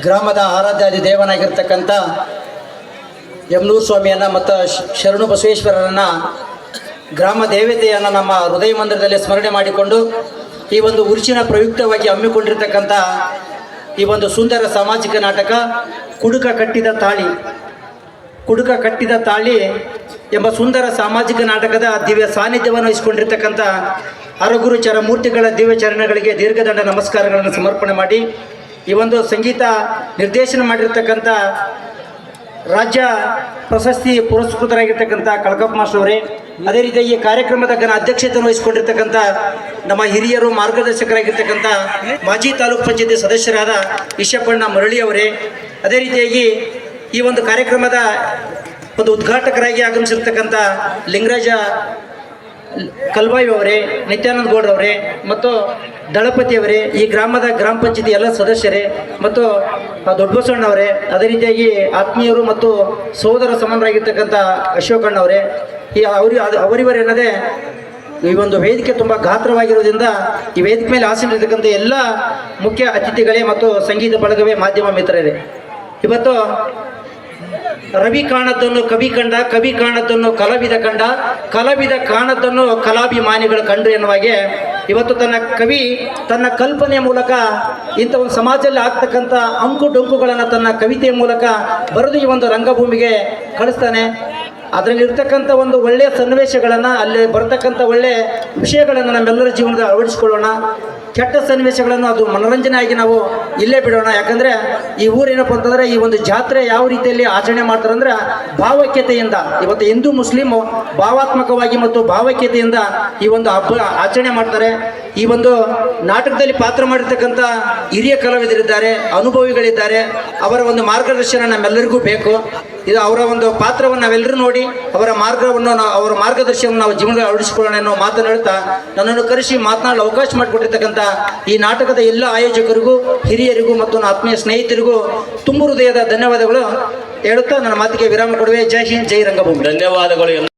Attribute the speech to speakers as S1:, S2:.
S1: ಗ್ರಾಮದ ಆರಾಧ್ಯಾದಿ ದೇವನಾಗಿರ್ತಕ್ಕಂಥ ಯಮನೂರು ಸ್ವಾಮಿಯನ್ನು ಮತ್ತು ಶರಣು ಬಸವೇಶ್ವರರನ್ನು ಗ್ರಾಮ ದೇವತೆಯನ್ನು ನಮ್ಮ ಹೃದಯ ಮಂದಿರದಲ್ಲಿ ಸ್ಮರಣೆ ಮಾಡಿಕೊಂಡು ಈ ಒಂದು ಉರುಚಿನ ಪ್ರಯುಕ್ತವಾಗಿ ಹಮ್ಮಿಕೊಂಡಿರ್ತಕ್ಕಂಥ ಈ ಒಂದು ಸುಂದರ ಸಾಮಾಜಿಕ ನಾಟಕ ಕುಡುಕ ಕಟ್ಟಿದ ತಾಳಿ ಎಂಬ ಸುಂದರ ಸಾಮಾಜಿಕ ನಾಟಕದ ದಿವ್ಯ ಸಾನ್ನಿಧ್ಯವನ್ನು ವಹಿಸಿಕೊಂಡಿರ್ತಕ್ಕಂಥ ಹರಗುರು ಚರಮೂರ್ತಿಗಳ ದಿವ್ಯ ಚರಣಗಳಿಗೆ ದೀರ್ಘದಂಡ ನಮಸ್ಕಾರಗಳನ್ನು ಸಮರ್ಪಣೆ ಮಾಡಿ ಈ ಒಂದು ಸಂಗೀತ ನಿರ್ದೇಶನ ಮಾಡಿರ್ತಕ್ಕಂಥ ರಾಜ್ಯ ಪ್ರಶಸ್ತಿ ಪುರಸ್ಕೃತರಾಗಿರ್ತಕ್ಕಂಥ ಕಳಕಪ್ಪ ಮಾಸ್ಟರ್ ಅವರೇ, ಅದೇ ರೀತಿ ಈ ಕಾರ್ಯಕ್ರಮದ ಅಧ್ಯಕ್ಷತೆಯನ್ನು ವಹಿಸಿಕೊಂಡಿರ್ತಕ್ಕಂಥ ನಮ್ಮ ಹಿರಿಯರು ಮಾರ್ಗದರ್ಶಕರಾಗಿರ್ತಕ್ಕಂಥ ಮಾಜಿ ತಾಲೂಕು ಪಂಚಾಯತಿ ಸದಸ್ಯರಾದ ಈಶಪ್ಪಣ್ಣ ಮರಳಿ ಅವರೇ, ಅದೇ ರೀತಿಯಾಗಿ ಈ ಒಂದು ಕಾರ್ಯಕ್ರಮದ ಒಂದು ಉದ್ಘಾಟಕರಾಗಿ ಆಗಮಿಸಿರ್ತಕ್ಕಂಥ ಲಿಂಗರಾಜ ಕಲ್ವಾಯಿ ಅವರೇ, ನಿತ್ಯಾನಂದ ಗೌಡ್ರವರೇ ಮತ್ತು ದಳಪತಿಯವರೇ, ಈ ಗ್ರಾಮದ ಗ್ರಾಮ ಪಂಚಾಯತಿ ಎಲ್ಲ ಸದಸ್ಯರೇ ಮತ್ತು ದೊಡ್ಡಬಸವಣ್ಣವರೇ, ಅದೇ ರೀತಿಯಾಗಿ ಆತ್ಮೀಯರು ಮತ್ತು ಸೋದರ ಸಮಾನರಾಗಿರ್ತಕ್ಕಂಥ ಅಶೋಕಣ್ಣವರೇ, ಈ ಅವರಿವರೇನದೇ ಈ ಒಂದು ವೇದಿಕೆ ತುಂಬ ಗಾತ್ರವಾಗಿರೋದ್ರಿಂದ ಈ ವೇದಿಕೆ ಮೇಲೆ ಆಸೀನರಿರ್ತಕ್ಕಂಥ ಎಲ್ಲ ಮುಖ್ಯ ಅತಿಥಿಗಳೇ ಮತ್ತು ಸಂಗೀತ ಬಳಗವೇ, ಮಾಧ್ಯಮ ಮಿತ್ರರೇ, ಇವತ್ತು ರವಿ ಕಾಣದ್ದನ್ನು ಕವಿ ಕಂಡ, ಕವಿ ಕಾಣದ್ದನ್ನು ಕಲಾವಿದ ಕಂಡ, ಕಲಾವಿದ ಕಾಣದ್ದನ್ನು ಕಲಾಭಿಮಾನಿಗಳು ಕಂಡ್ರು ಎನ್ನುವಾಗೆ ಇವತ್ತು ತನ್ನ ಕಲ್ಪನೆಯ ಮೂಲಕ ಇಂಥ ಒಂದು ಸಮಾಜದಲ್ಲಿ ಆಗ್ತಕ್ಕಂಥ ಅಂಕು ಡೊಂಕುಗಳನ್ನು ತನ್ನ ಕವಿತೆಯ ಮೂಲಕ ಬರೆದು ಈ ಒಂದು ರಂಗಭೂಮಿಗೆ ಕಳಿಸ್ತಾನೆ. ಅದರಲ್ಲಿರ್ತಕ್ಕಂಥ ಒಂದು ಒಳ್ಳೆಯ ಸನ್ನಿವೇಶಗಳನ್ನು, ಅಲ್ಲಿ ಬರ್ತಕ್ಕಂಥ ಒಳ್ಳೆಯ ವಿಷಯಗಳನ್ನು ನಮ್ಮೆಲ್ಲರ ಜೀವನದಲ್ಲಿ ಅಳವಡಿಸ್ಕೊಳ್ಳೋಣ. ಕೆಟ್ಟ ಸನ್ನಿವೇಶಗಳನ್ನು ಅದು ಮನೋರಂಜನೆ ಆಗಿ ನಾವು ಇಲ್ಲೇ ಬಿಡೋಣ. ಯಾಕಂದರೆ ಈ ಊರೇನಪ್ಪ ಅಂತಂದರೆ ಈ ಒಂದು ಜಾತ್ರೆ ಯಾವ ರೀತಿಯಲ್ಲಿ ಆಚರಣೆ ಮಾಡ್ತಾರೆ ಅಂದರೆ ಭಾವೈಕ್ಯತೆಯಿಂದ, ಇವತ್ತು ಹಿಂದೂ ಮುಸ್ಲಿಮು ಭಾವಾತ್ಮಕವಾಗಿ ಮತ್ತು ಭಾವೈಕ್ಯತೆಯಿಂದ ಈ ಒಂದು ಹಬ್ಬ ಆಚರಣೆ ಮಾಡ್ತಾರೆ. ಈ ಒಂದು ನಾಟಕದಲ್ಲಿ ಪಾತ್ರ ಮಾಡಿರ್ತಕ್ಕಂಥ ಹಿರಿಯ ಕಲಾವಿದರಿದ್ದಾರೆ, ಅನುಭವಿಗಳಿದ್ದಾರೆ, ಅವರ ಒಂದು ಮಾರ್ಗದರ್ಶನ ನಮ್ಮೆಲ್ಲರಿಗೂ ಬೇಕು. ಇದು ಅವರ ಒಂದು ಪಾತ್ರವನ್ನು ನಾವೆಲ್ಲರೂ ನೋಡಿ ಅವರ ಮಾರ್ಗದರ್ಶನವನ್ನು ನಾವು ಜೀವನದಲ್ಲಿ ಅಳವಡಿಸಿಕೊಳ್ಳೋಣ ಎನ್ನುವ ಮಾತನಾಡುತ್ತಾ ನನ್ನನ್ನು ಕರೆಸಿ ಮಾತನಾಡಲು ಅವಕಾಶ ಮಾಡಿಕೊಟ್ಟಿರ್ತಕ್ಕಂಥ ಈ ನಾಟಕದ ಎಲ್ಲ ಆಯೋಜಕರಿಗೂ, ಹಿರಿಯರಿಗೂ ಮತ್ತು ನನ್ನ ಆತ್ಮೀಯ ಸ್ನೇಹಿತರಿಗೂ ತುಂಬ ಹೃದಯದ ಧನ್ಯವಾದಗಳು ಹೇಳುತ್ತಾ ನನ್ನ ಮಾತಿಗೆ ವಿರಾಮ ಕೊಡುವೆ. ಜೈ ಹಿಂದ್, ಜೈ ರಂಗಭೂಮಿ.
S2: ಧನ್ಯವಾದಗಳು.